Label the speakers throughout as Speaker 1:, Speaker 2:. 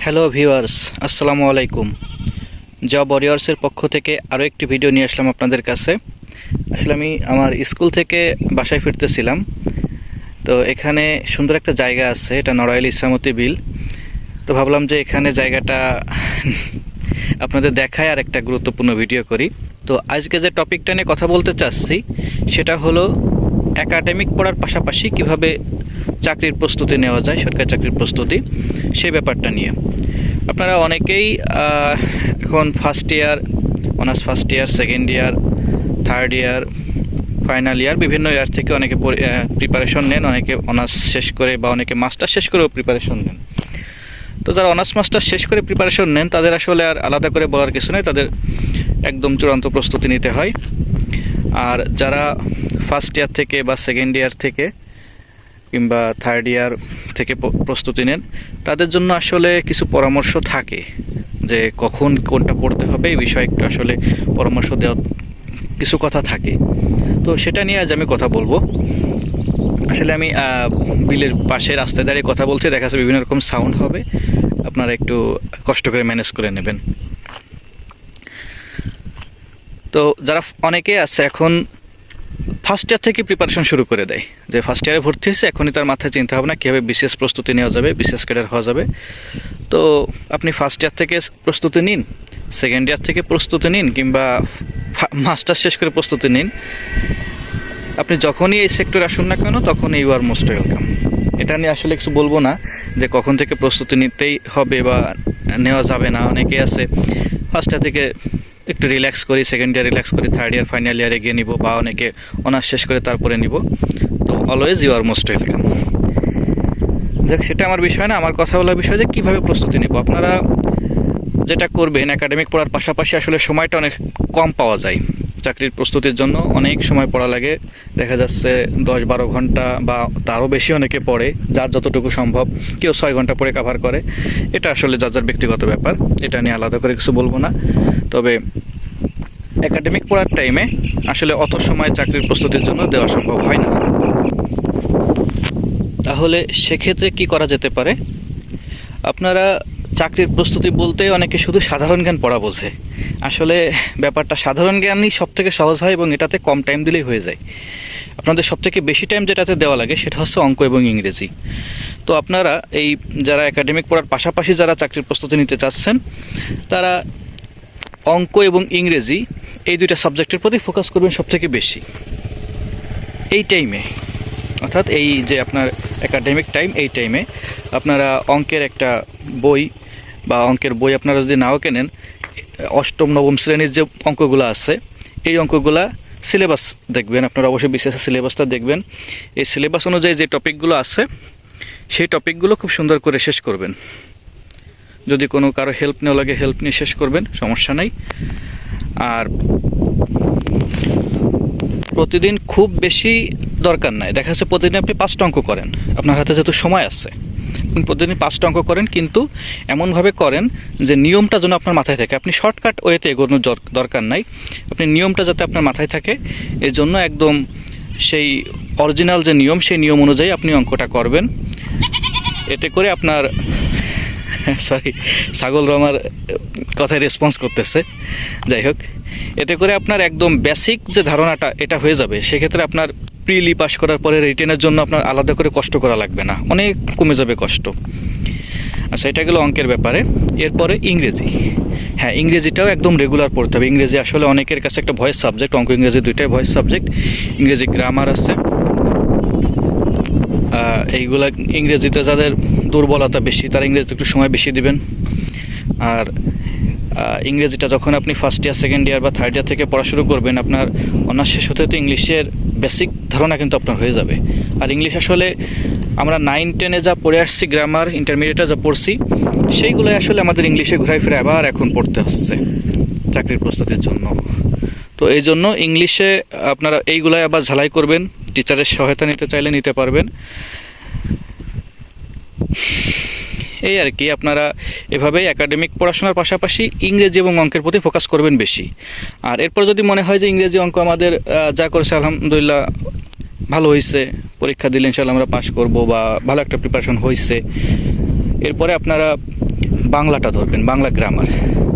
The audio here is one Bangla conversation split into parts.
Speaker 1: হ্যালো ভিউয়ার্স, আসসালামু আলাইকুম। জব ওয়ারিয়র্সের পক্ষ থেকে আরও একটি ভিডিও নিয়ে আসলাম আপনাদের কাছে। আসলে আমি আমার স্কুল থেকে বাসায় ফিরতেছিলাম, তো এখানে সুন্দর একটা জায়গা আছে, এটা নড়াইল ইসামতি বিল। তো ভাবলাম যে এখানে জায়গাটা আপনাদের দেখায় আর একটা গুরুত্বপূর্ণ ভিডিও করি। তো আজকে যে টপিকটা নিয়ে কথা বলতে চাচ্ছি সেটা হলো একাডেমিক পড়ার পাশাপাশি কিভাবে চাকরির প্রস্তুতি নেওয়া যায়, সরকারি চাকরির প্রস্তুতি, সেই ব্যাপারটা নিয়ে। আপনারা অনেকেই এখন first year, honours first year, second year, third year, final year, বিভিন্ন ইয়ার থেকে অনেকে প্রিপারেশন নেন, অনেকে অনার্স শেষ করে বা অনেকে মাস্টার শেষ করেও প্রিপারেশন নেন। তো যারা অনার্স মাস্টার শেষ করে প্রিপারেশন নেন তাদের আসলে আর আলাদা করে বলার কিছু নেই, তাদের একদম চূড়ান্ত প্রস্তুতি নিতে হয়। আর যারা ফার্স্ট ইয়ার থেকে বা সেকেন্ড ইয়ার থেকে কিংবা থার্ড ইয়ার থেকে প্রস্তুতি নেন তাদের জন্য আসলে কিছু পরামর্শ থাকে যে কখন কোনটা পড়তে হবে, এই বিষয়ে একটু আসলে পরামর্শ দেওয়া কিছু কথা থাকে। তো সেটা নিয়ে আজ আমি কথা বলবো। আসলে আমি বিলের পাশে রাস্তায় দাঁড়িয়ে কথা বলছি, দেখা যাচ্ছে বিভিন্ন রকম সাউন্ড হবে, আপনারা একটু কষ্ট করে ম্যানেজ করে নেবেন। তো যারা অনেকে আছে এখন ফার্স্ট ইয়ার থেকে প্রিপারেশন শুরু করে দেয়, যে ফার্স্ট ইয়ারে ভর্তি হয়েছে এখনই তার মাথায় চিন্তা ভাবনা কীভাবে বিশেষ প্রস্তুতি নেওয়া যাবে, বিশেষ ক্যাডার হওয়া যাবে। তো আপনি ফার্স্ট ইয়ার থেকে প্রস্তুতি নিন, সেকেন্ড ইয়ার থেকে প্রস্তুতি নিন, কিংবা মাস্টার শেষ করে প্রস্তুতি নিন, আপনি যখনই এই সেক্টরে আসুন না কেন তখনই ইউ আর মোস্ট ওয়েলকাম। এটা নিয়ে আসলে কিছু বলবো না যে কখন থেকে প্রস্তুতি নিতেই হবে বা নেওয়া যাবে না। অনেকে আছে ফার্স্ট ইয়ার থেকে একটু রিল্যাক্স করি, সেকেন্ড ইয়ার রিল্যাক্স করি, থার্ড ইয়ার ফাইনাল ইয়ারে গিয়ে নিব, বা অনেকে অনার্স শেষ করে তারপরে নিব। তো always you are most welcome. যাক, সেটা আমার বিষয় না, আমার কথা বলার বিষয় যে কীভাবে প্রস্তুতি নেব। আপনারা যেটা করবেন, একাডেমিক পড়ার পাশাপাশি আসলে সময়টা অনেক কম পাওয়া যায়। চাকরির প্রস্তুতির জন্য অনেক সময় পড়া লাগে, দেখা যাচ্ছে 10-12 ঘন্টা বা তারও বেশি অনেকে পড়ে, যার যতটুকু সম্ভব। কেউ 6 ঘন্টা পড়ে কাভার করে, এটা আসলে যার যার ব্যক্তিগত ব্যাপার, এটা নিয়ে আলাদা করে কিছু বলবো না। তবে একাডেমিক পড়ার টাইমে আসলে অত সময় চাকরির প্রস্তুতির জন্য দেওয়া সম্ভব হয় না। তাহলে সেক্ষেত্রে কি করা যেতে পারে? আপনারা চাকরির প্রস্তুতি বলতে অনেকে শুধু সাধারণ জ্ঞান পড়া বোঝে। আসলে ব্যাপারটা সাধারণ জ্ঞানই সবথেকে সহজ হয় এবং এটাতে কম টাইম দিলেই হয়ে যায়। আপনাদের সবথেকে বেশি টাইম যেটাতে দেওয়া লাগে সেটা হচ্ছে অঙ্ক এবং ইংরেজি। তো আপনারা এই যারা একাডেমিক পড়ার পাশাপাশি যারা চাকরির প্রস্তুতি নিতে চাচ্ছেন তারা অঙ্ক এবং ইংরেজি এই দুইটা সাবজেক্টের প্রতি ফোকাস করবেন সবথেকে বেশি এই টাইমে। অর্থাৎ এই যে আপনার একাডেমিক টাইম, এই টাইমে আপনারা অঙ্কের একটা বই বা অঙ্কের বই আপনারা যদি নাও কেনেন, অষ্টম নবম শ্রেণীর যে অঙ্কগুলো আছে এই অঙ্কগুলা সিলেবাস দেখবেন, আপনারা অবশ্যই বিশেষ সিলেবাসটা দেখবেন। এই সিলেবাস অনুযায়ী যে টপিকগুলো আছে সেই টপিকগুলো খুব সুন্দর করে শেষ করবেন। যদি কোনো কারো হেল্প নেওয়া লাগে হেল্প নিয়ে শেষ করবেন, সমস্যা নাই। আর প্রতিদিন খুব বেশি দরকার নাই, দেখা যাচ্ছে প্রতিদিন আপনি 5টা অঙ্ক করেন, আপনার হাতে যেহেতু সময় আছে, প্রতিদিন 5টা অঙ্ক করেন, কিন্তু এমনভাবে করেন যে নিয়মটা যেন আপনার মাথায় থাকে। আপনি শর্টকাট ওয়েতে এগোনোর দরকার নাই, আপনি নিয়মটা যাতে আপনার মাথায় থাকে এর জন্য একদম সেই অরিজিনাল যে নিয়ম সেই নিয়ম অনুযায়ী আপনি অঙ্কটা করবেন। এতে করে আপনার সরি, ছাগল আমার কথায় রেসপন্স করতেছে, যাই হোক, এতে করে আপনার একদম বেসিক যে ধারণাটা এটা হয়ে যাবে। সেক্ষেত্রে আপনার প্রিলি পাস করার পরে রিটেনের জন্য আপনার আলাদা করে কষ্ট করা লাগবে না, অনেক কমে যাবে কষ্ট। আচ্ছা, এটা গেলো অঙ্কের ব্যাপারে। এরপরে ইংরেজি। হ্যাঁ, ইংরেজিটাও একদম রেগুলার পড়তে হবে। ইংরেজি আসলে অনেকের কাছে একটা ভয়েস সাবজেক্ট, অঙ্ক ইংরেজি দুইটাই ভয়েস সাবজেক্ট। ইংরেজি গ্রামার আছে, এইগুলা ইংরেজিতে যাদের দুর্বলতা বেশি তারা ইংরেজিতে একটু সময় বেশি দিবেন। আর ইংরেজিটা যখন আপনি ফার্স্ট ইয়ার, সেকেন্ড ইয়ার বা থার্ড ইয়ার থেকে পড়া শুরু করবেন, আপনার অনার্স শেষ হতে হতে ইংলিশের বেসিক ধারণা কিন্তু আপনার হয়ে যাবে। আর ইংলিশ আসলে আমরা 9-10-এ যা পড়ে আসছি, গ্রামার, ইন্টারমিডিয়েটে যা পড়ছি, সেইগুলোই আসলে আমাদের ইংলিশে ঘুরাই ফিরে আবার এখন পড়তে হচ্ছে চাকরির প্রস্তুতির জন্য। তো এই জন্য ইংলিশে আপনারা এইগুলাই আবার ঝালাই করবেন, টিচারের সহায়তা নিতে চাইলে নিতে পারবেন। এই আর কি, আপনারা এভাবেই একাডেমিক পড়াশোনার পাশাপাশি ইংরেজি এবং অঙ্কের প্রতি ফোকাস করবেন বেশি। আর এরপর যদি মনে হয় যে ইংরেজি অঙ্ক আমাদের যা করেছে আলহামদুলিল্লাহ ভালো হয়েছে, পরীক্ষা দিলে ইনশাআল্লাহ আমরা পাস করব বা ভালো একটা প্রিপারেশন হয়েছে, এরপরে আপনারা বাংলাটা ধরবেন, বাংলা গ্রামার।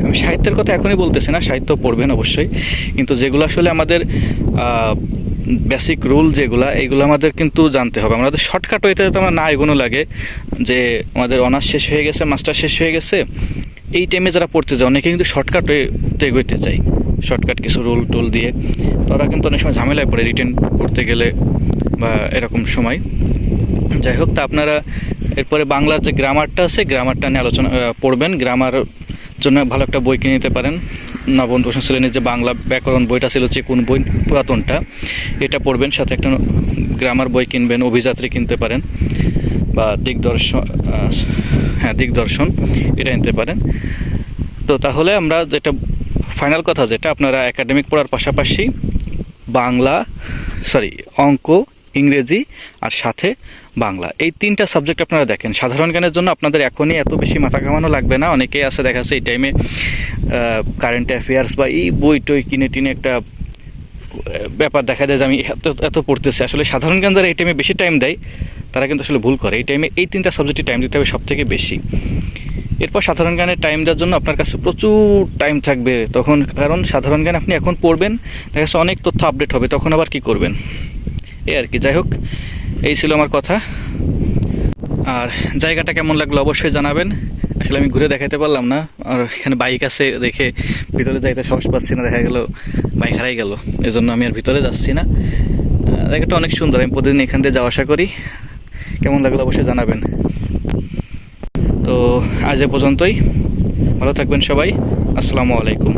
Speaker 1: আমি সাহিত্যের কথা এখনই বলতেছি না, সাহিত্য পড়বেন অবশ্যই, কিন্তু যেগুলো আসলে আমাদের বেসিক রুল যেগুলো, এইগুলো আমাদের কিন্তু জানতে হবে। আমাদের শর্টকাট ওইতে যাতে আমরা না এগোনো লাগে, যে আমাদের অনার্স শেষ হয়ে গেছে, মাস্টার শেষ হয়ে গেছে, এই টাইমে যারা পড়তে যায় অনেকে কিন্তু শর্টকাট এগোতে চায়, শর্টকাট কিছু রুল টুল দিয়ে। তারা কিন্তু অনেক সময় ঝামেলায় পড়ে রিটেন পড়তে গেলে বা এরকম সময়। যাই হোক, তা আপনারা এরপরে বাংলার যে গ্রামারটা আছে, গ্রামারটা নিয়ে আলোচনা পড়বেন। গ্রামার জন্য ভালো একটা বই কিনে নিতে পারেন। নবম দশম শ্রেণীর যে বাংলা ব্যাকরণ বইটা ছিল, যে কোন বই, পুরাতনটা, এটা পড়বেন। সাথে একটা গ্রামার বই কিনবেন, অভিযাত্রী কিনতে পারেন, বা দিগদর্শন এটা নিতে পারেন। তো তাহলে আমরা যেটা ফাইনাল কথা, যেটা আপনারা একাডেমিক পড়ার পাশাপাশি অঙ্ক, ইংরেজি আর সাথে বাংলা, এই 3টা সাবজেক্ট আপনারা দেখেন। সাধারণ জ্ঞানের জন্য আপনাদের এখনই এত বেশি মাথা ঘামানো লাগবে না। অনেকেই আছে দেখা যাচ্ছে এই টাইমে কারেন্ট অ্যাফেয়ার্স বা এই বই টই কিনে টিনে একটা ব্যাপার দেখা যায় যে আমি এত পড়তেছি। আসলে সাধারণ জ্ঞান যারা এই টাইমে বেশি টাইম দেয় তারা কিন্তু আসলে ভুল করে। এই টাইমে এই 3টা সাবজেক্টে টাইম দিতে হবে সব থেকে বেশি। এরপর সাধারণ জ্ঞানের টাইম দেওয়ার জন্য আপনার কাছে প্রচুর টাইম থাকবে তখন, কারণ সাধারণ জ্ঞান আপনি এখন পড়বেন, দেখা যাচ্ছে অনেক তথ্য আপডেট হবে, তখন আবার কি করবেন, এই আর কি। যাই হোক, এই ছিল আমার কথা। আর জায়গাটা কেমন লাগলো অবশ্যই জানাবেন। আসলে আমি ঘুরে দেখাতে পারলাম না, আর এখানে বাইক আছে দেখে ভিতরে যাইতে সাহস পাচ্ছি না, দেখা গেল বাইক হারাই গেল, এজন্য আমি আর ভিতরে যাচ্ছি না। জায়গাটা অনেক সুন্দর, আমি প্রতিদিন এখান দিয়ে যাওয়া আসা করি। কেমন লাগলো অবশ্যই জানাবেন। তো আজ এ পর্যন্তই, ভালো থাকবেন সবাই, আসসালামু আলাইকুম।